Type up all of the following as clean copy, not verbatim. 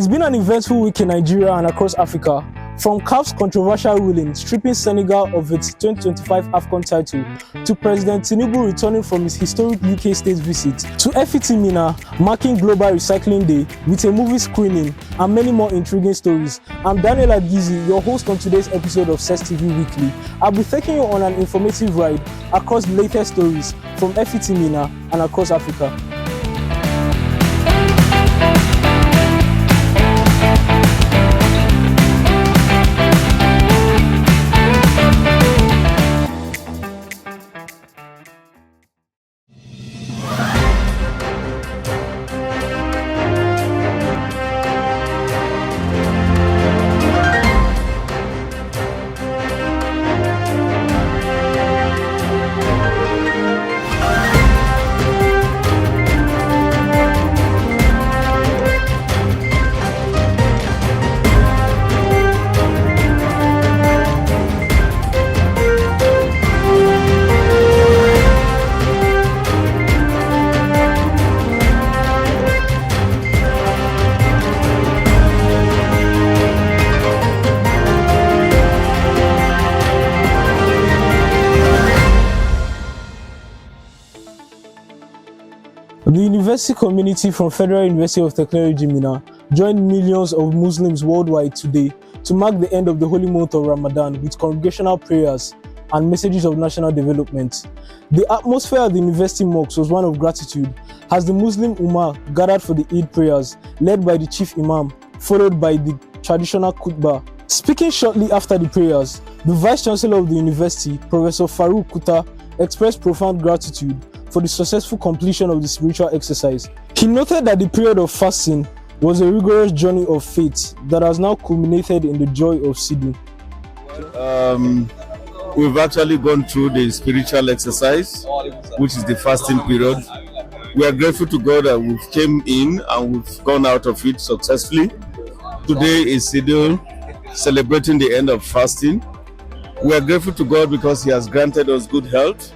It's been an eventful week in Nigeria and across Africa. From CAF's controversial ruling stripping Senegal of its 2025 AFCON title, to President Tinubu returning from his historic UK state visit, to Futminna marking Global Recycling Day with a movie screening and many more intriguing stories. I'm Daniel Adgizi, your host on today's episode of SES TV Weekly. I'll be taking you on an informative ride across the latest stories from Futminna and across Africa. The university community from Federal University of Technology, Minna, joined millions of Muslims worldwide today to mark the end of the holy month of Ramadan with congregational prayers and messages of national development. The atmosphere at the university mosque was one of gratitude as the Muslim Ummah gathered for the Eid prayers, led by the chief imam, followed by the traditional khutbah. Speaking shortly after the prayers, the vice-chancellor of the university, Professor Farouk Kuta, expressed profound gratitude for the successful completion of the spiritual exercise. He noted that the period of fasting was a rigorous journey of faith that has now culminated in the joy of Sidhu. We've actually gone through the spiritual exercise, which is the fasting period. We are grateful to God that we've came in and we've gone out of it successfully. Today is Sidhu, celebrating the end of fasting. We are grateful to God because He has granted us good health.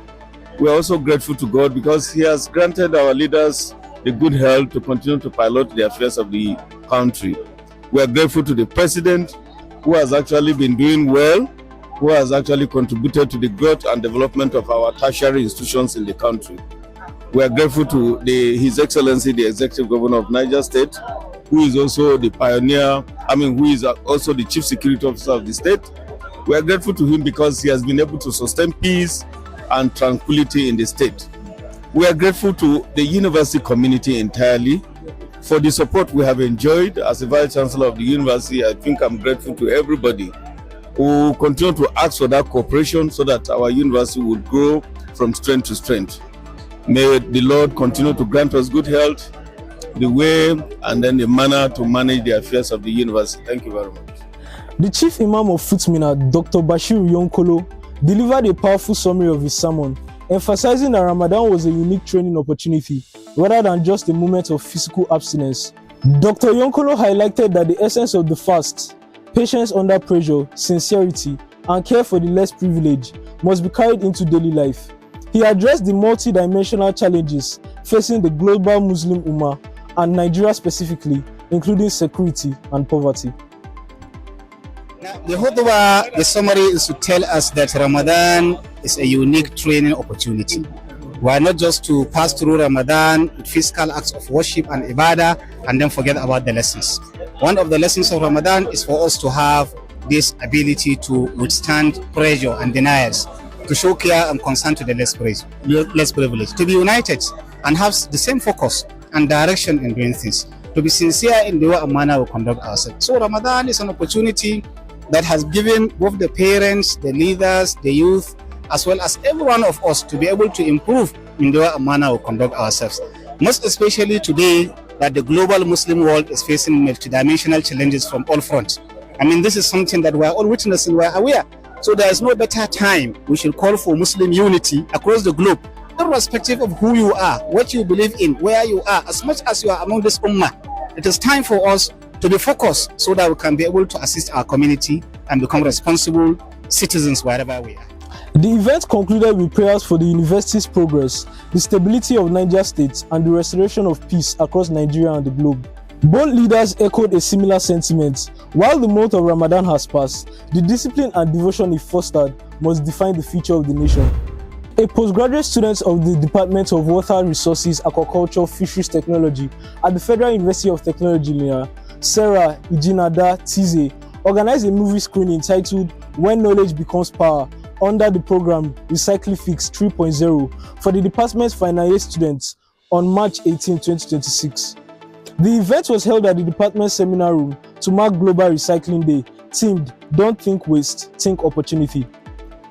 We are also grateful to God because He has granted our leaders the good health to continue to pilot the affairs of the country. We are grateful to the President, who has actually been doing well, who has actually contributed to the growth and development of our tertiary institutions in the country. We are grateful to His Excellency, the Executive Governor of Niger State, who is also the pioneer, who is also the Chief Security Officer of the state. We are grateful to him because he has been able to sustain peace and tranquility in the state. We are grateful to the university community entirely for the support we have enjoyed. As the Vice Chancellor of the university, I think I'm grateful to everybody who continue to ask for that cooperation so that our university would grow from strength to strength. May the Lord continue to grant us good health, the way and then the manner to manage the affairs of the university. Thank you very much. The Chief Imam of Futminna, Dr. Bashir Yonkolo, delivered a powerful summary of his sermon, emphasizing that Ramadan was a unique training opportunity rather than just a moment of physical abstinence. Dr. Yonkolo highlighted that the essence of the fast, patience under pressure, sincerity, and care for the less privileged, must be carried into daily life. He addressed the multi-dimensional challenges facing the global Muslim Ummah and Nigeria specifically, including security and poverty. The khutbah, the summary is to tell us that Ramadan is a unique training opportunity. We are not just to pass through Ramadan with physical acts of worship and ibadah and then forget about the lessons. One of the lessons of Ramadan is for us to have this ability to withstand pressure and denials, to show care and concern to the less privileged, to be united and have the same focus and direction in doing things, to be sincere in the way and manner we conduct ourselves. So Ramadan is an opportunity that has given both the parents, the leaders, the youth, as well as every one of us to be able to improve in the way and manner we conduct ourselves. Most especially today that the global Muslim world is facing multidimensional challenges from all fronts. This is something that we are all witnessing, we are aware. So there is no better time. We should call for Muslim unity across the globe, irrespective of who you are, what you believe in, where you are, as much as you are among this ummah. It is time for us to be focused so that we can be able to assist our community and become responsible citizens wherever we are. The event concluded with prayers for the university's progress, the stability of Niger State, and the restoration of peace across Nigeria and the globe. Both leaders echoed a similar sentiment. While the month of Ramadan has passed, the discipline and devotion it fostered must define the future of the nation. A postgraduate student of the Department of Water Resources, Aquaculture, Fisheries Technology at the Federal University of Technology, Minna, Sarah Ijinada Tize, organized a movie screening titled When Knowledge Becomes Power under the program Recycling Fix 3.0 for the department's final year students on March 18, 2026. The event was held at the department seminar room to mark Global Recycling Day, themed Don't Think Waste, Think Opportunity.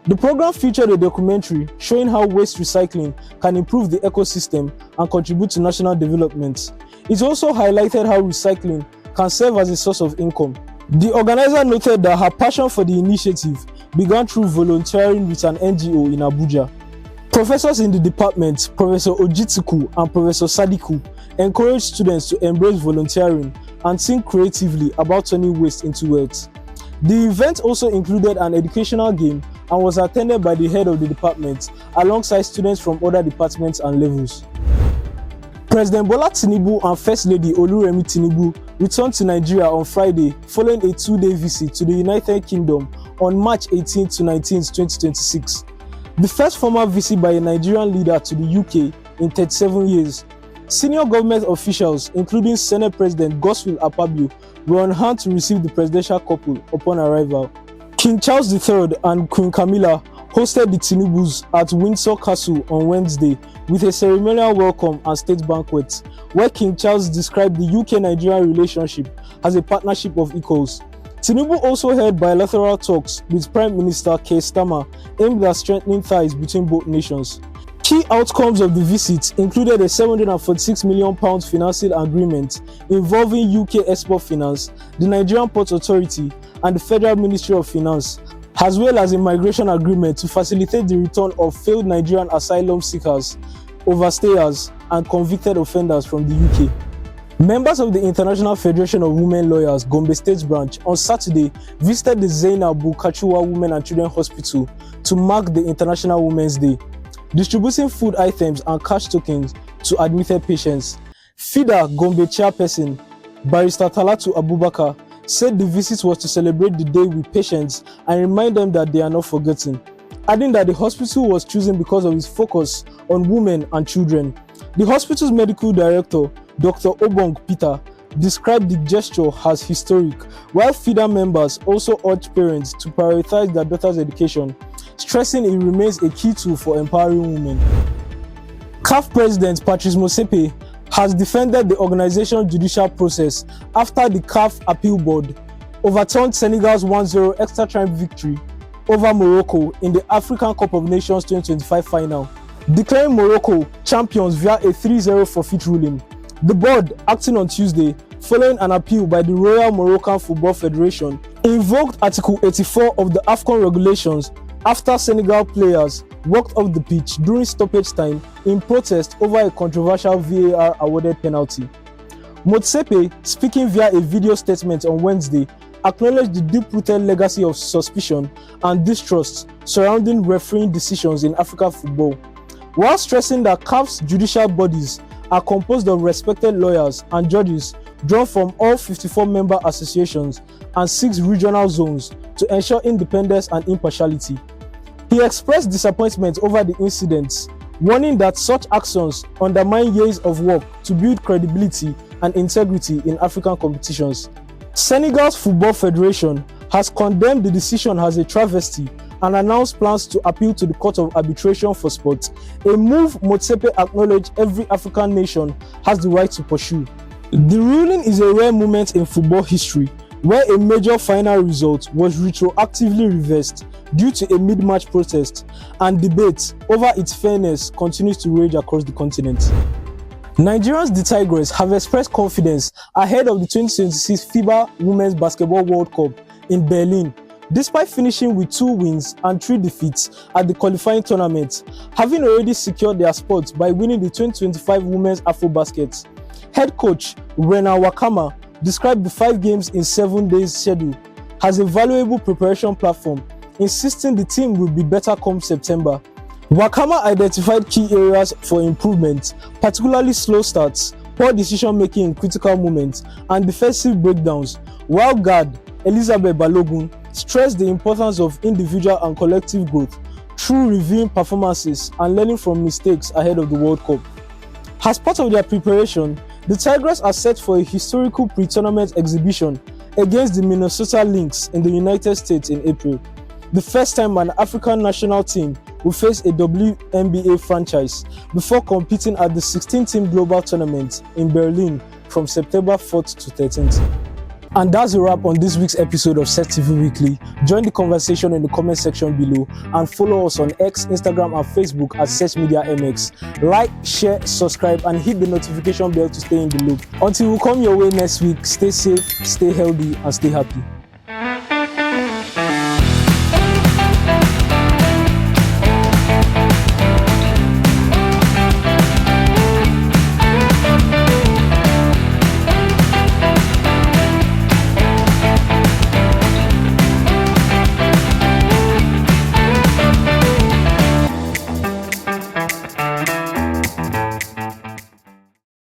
The program featured a documentary showing how waste recycling can improve the ecosystem and contribute to national development. It also highlighted how recycling can serve as a source of income. The organizer noted that her passion for the initiative began through volunteering with an NGO in Abuja. Professors in the department, Professor Ojitiku and Professor Sadiku, encouraged students to embrace volunteering and think creatively about turning waste into wealth. The event also included an educational game and was attended by the head of the department alongside students from other departments and levels. President Bola Tinubu and First Lady Oluremi Tinubu returned to Nigeria on Friday following a two-day visit to the United Kingdom on March 18 to 19, 2026. The first formal visit by a Nigerian leader to the UK in 37 years. Senior government officials, including Senate President Godswill Akpabio, were on hand to receive the presidential couple upon arrival. King Charles III and Queen Camilla hosted the Tinubus at Windsor Castle on Wednesday with a ceremonial welcome and state banquet, where King Charles described the UK-Nigeria relationship as a partnership of equals. Tinubu also held bilateral talks with Prime Minister Keir Starmer aimed at strengthening ties between both nations. Key outcomes of the visit included a £746 million financing agreement involving UK Export Finance, the Nigerian Port Authority, and the Federal Ministry of Finance, as well as a migration agreement to facilitate the return of failed Nigerian asylum seekers, overstayers, and convicted offenders from the UK. Members of the International Federation of Women Lawyers Gombe State Branch on Saturday visited the Zainab Bukachua Women and Children Hospital to mark the International Women's Day, distributing food items and cash tokens to admitted patients. FIDA Gombe chairperson Barrister Talatu Abubakar said the visit was to celebrate the day with patients and remind them that they are not forgotten, adding that the hospital was chosen because of its focus on women and children. The hospital's medical director, Dr. Obong Peter, described the gesture as historic, while FIDA members also urged parents to prioritize their daughters' education, stressing it remains a key tool for empowering women. CAF President Patrice Motsepe has defended the organization's judicial process after the CAF Appeal Board overturned Senegal's 1-0 extra time victory over Morocco in the African Cup of Nations 2025 final, declaring Morocco champions via a 3-0 forfeit ruling. The board, acting on Tuesday, following an appeal by the Royal Moroccan Football Federation, invoked Article 84 of the AFCON regulations after Senegal players walked off the pitch during stoppage time in protest over a controversial VAR awarded penalty. Motsepe, speaking via a video statement on Wednesday, acknowledged the deep-rooted legacy of suspicion and distrust surrounding refereeing decisions in African football, while stressing that CAF's judicial bodies are composed of respected lawyers and judges drawn from all 54 member associations and 6 regional zones to ensure independence and impartiality. He expressed disappointment over the incidents, warning that such actions undermine years of work to build credibility and integrity in African competitions. Senegal's Football Federation has condemned the decision as a travesty and announced plans to appeal to the Court of Arbitration for Sport, a move Motsepe acknowledged every African nation has the right to pursue. The ruling is a rare moment in football history, where a major final result was retroactively reversed due to a mid-match protest, and debate over its fairness continues to rage across the continent. Nigerians the Tigers have expressed confidence ahead of the 2026 FIBA Women's Basketball World Cup in Berlin, despite finishing with 2 wins and 3 defeats at the qualifying tournament, having already secured their spot by winning the 2025 Women's AfroBasket. Head coach Rena Wakama described the 5 games in 7 days schedule as a valuable preparation platform, insisting the team will be better come September. Wakama identified key areas for improvement, particularly slow starts, poor decision making in critical moments, and defensive breakdowns, while guard Elizabeth Balogun stressed the importance of individual and collective growth through reviewing performances and learning from mistakes ahead of the World Cup. As part of their preparation, the Tigers are set for a historical pre-tournament exhibition against the Minnesota Lynx in the United States in April, the first time an African national team will face a WNBA franchise before competing at the 16-team global tournament in Berlin from September 4th to 13th. And that's a wrap on this week's episode of Set TV Weekly. Join the conversation in the comment section below and follow us on X, Instagram and Facebook at Set Media MX. Like, share, subscribe and hit the notification bell to stay in the loop. Until we come your way next week, stay safe, stay healthy and stay happy.